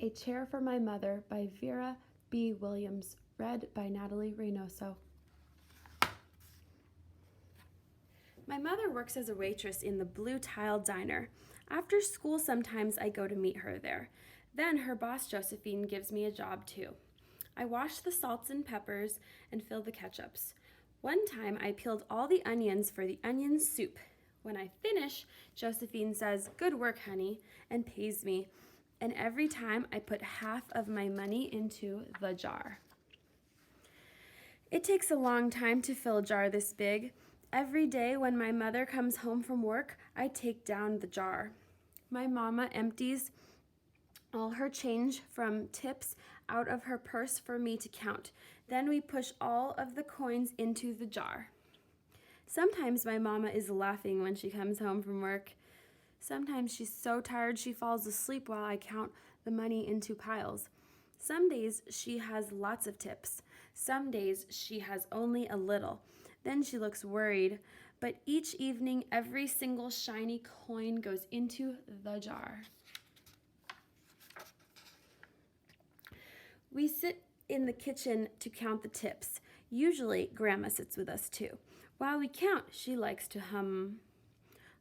A Chair for My Mother by Vera B. Williams, read by Natalie Reynoso. My mother works as a waitress in the Blue Tile Diner. After school, sometimes I go to meet her there. Then her boss, Josephine, gives me a job too. I wash the salts and peppers and fill the ketchups. One time, I peeled all the onions for the onion soup. When I finish, Josephine says, "Good work, honey," and pays me. And every time, I put half of my money into the jar. It takes a long time to fill a jar this big. Every day when my mother comes home from work, I take down the jar. My mama empties all her change from tips out of her purse for me to count. Then we push all of the coins into the jar. Sometimes my mama is laughing when she comes home from work. Sometimes she's so tired she falls asleep while I count the money into piles. Some days she has lots of tips. Some days she has only a little. Then she looks worried. But each evening, every single shiny coin goes into the jar. We sit in the kitchen to count the tips. Usually, Grandma sits with us too. While we count, she likes to hum.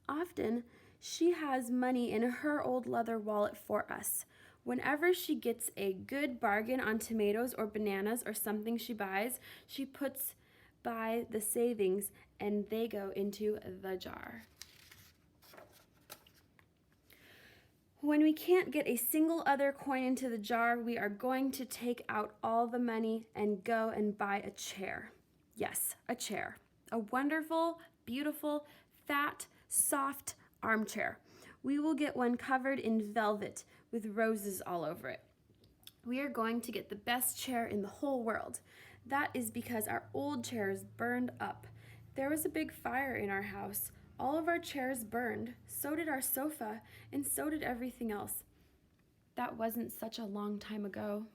Often, she has money in her old leather wallet for us. Whenever she gets a good bargain on tomatoes or bananas or something she buys, she puts by the savings and they go into the jar. When we can't get a single other coin into the jar, we are going to take out all the money and go and buy a chair. Yes, a chair. A wonderful, beautiful, fat, soft armchair. We will get one covered in velvet with roses all over it. We are going to get the best chair in the whole world. That is because our old chairs burned up. There was a big fire in our house. All of our chairs burned. So did our sofa, and so did everything else. That wasn't such a long time ago.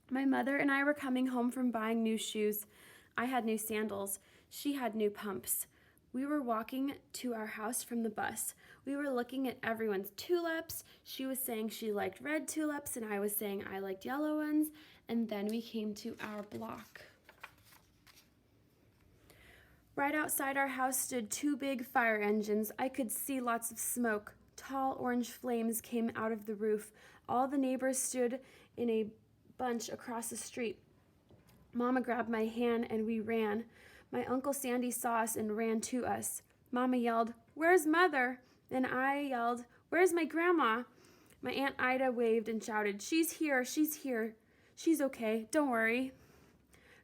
My mother and I were coming home from buying new shoes. I had new sandals. She had new pumps. We were walking to our house from the bus. We were looking at everyone's tulips. She was saying she liked red tulips, and I was saying I liked yellow ones. And then we came to our block. Right outside our house stood two big fire engines. I could see lots of smoke. Tall orange flames came out of the roof. All the neighbors stood in a bunch across the street. Mama grabbed my hand and we ran. My Uncle Sandy saw us and ran to us. Mama yelled, "Where's Mother?" And I yelled, "Where's my grandma?" My Aunt Ida waved and shouted, "She's here, she's here. She's okay, don't worry."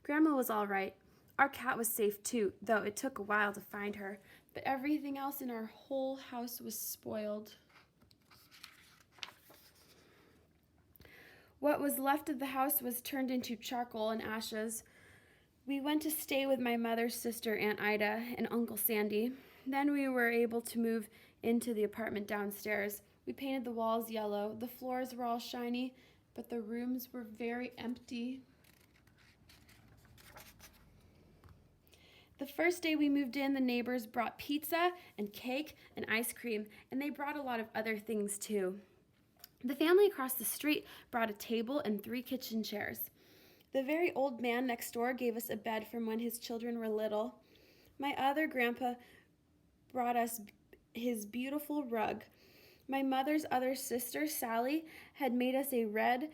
Grandma was all right. Our cat was safe too, though it took a while to find her. But everything else in our whole house was spoiled. What was left of the house was turned into charcoal and ashes. We went to stay with my mother's sister, Aunt Ida, and Uncle Sandy. Then we were able to move into the apartment downstairs. We painted the walls yellow. The floors were all shiny, but the rooms were very empty. The first day we moved in, the neighbors brought pizza and cake and ice cream, and they brought a lot of other things too. The family across the street brought a table and 3 kitchen chairs. The very old man next door gave us a bed from when his children were little. My other grandpa brought us his beautiful rug. My mother's other sister, Sally, had made us a red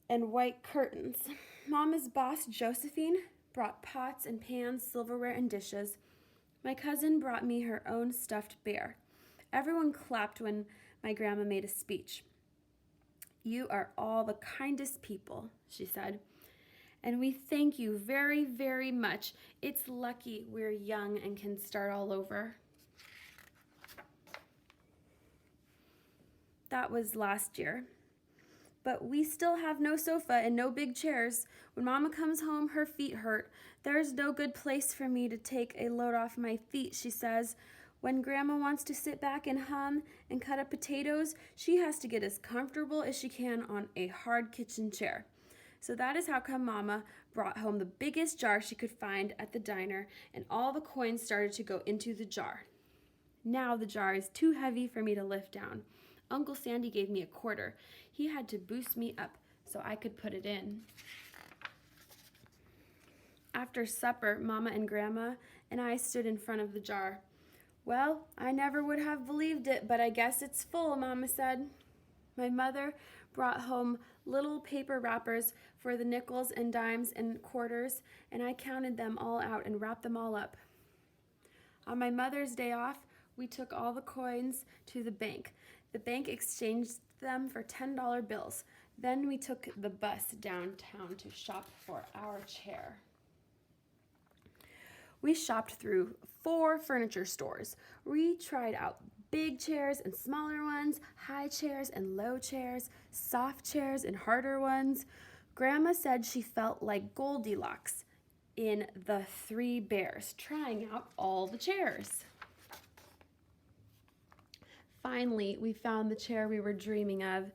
and white curtains. Mama's boss, Josephine, brought pots and pans, silverware, and dishes. My cousin brought me her own stuffed bear. Everyone clapped when my grandma made a speech. "You are all the kindest people," she said, "and we thank you very, very much. It's lucky we're young and can start all over." That was last year. But we still have no sofa and no big chairs. When Mama comes home, her feet hurt. "There's no good place for me to take a load off my feet," she says. When Grandma wants to sit back and hum and cut up potatoes, she has to get as comfortable as she can on a hard kitchen chair. So that is how come Mama brought home the biggest jar she could find at the diner, and all the coins started to go into the jar. Now the jar is too heavy for me to lift down. Uncle Sandy gave me a quarter. He had to boost me up so I could put it in. After supper, Mama and Grandma and I stood in front of the jar. "Well, I never would have believed it, but I guess it's full," Mama said. My mother brought home little paper wrappers for the nickels and dimes and quarters, and I counted them all out and wrapped them all up. On my mother's day off, we took all the coins to the bank. The bank exchanged them for $10 bills. Then we took the bus downtown to shop for our chair. We shopped through 4 furniture stores. We tried out big chairs and smaller ones, high chairs and low chairs, soft chairs and harder ones. Grandma said she felt like Goldilocks in The Three Bears, trying out all the chairs. Finally, we found the chair we were dreaming of,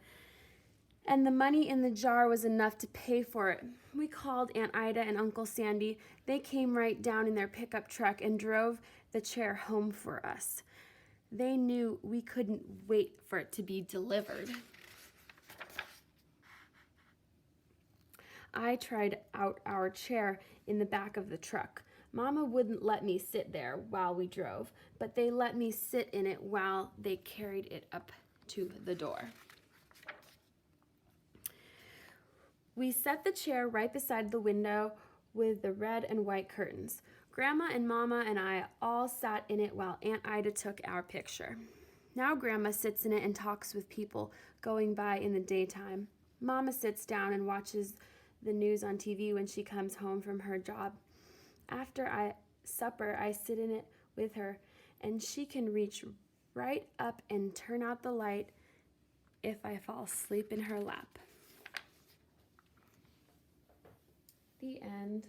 and the money in the jar was enough to pay for it. We called Aunt Ida and Uncle Sandy. They came right down in their pickup truck and drove the chair home for us. They knew we couldn't wait for it to be delivered. I tried out our chair in the back of the truck. Mama wouldn't let me sit there while we drove, but they let me sit in it while they carried it up to the door. We set the chair right beside the window with the red and white curtains. Grandma and Mama and I all sat in it while Aunt Ida took our picture. Now Grandma sits in it and talks with people going by in the daytime. Mama sits down and watches the news on TV when she comes home from her job. After supper, I sit in it with her, and she can reach right up and turn out the light if I fall asleep in her lap. The end.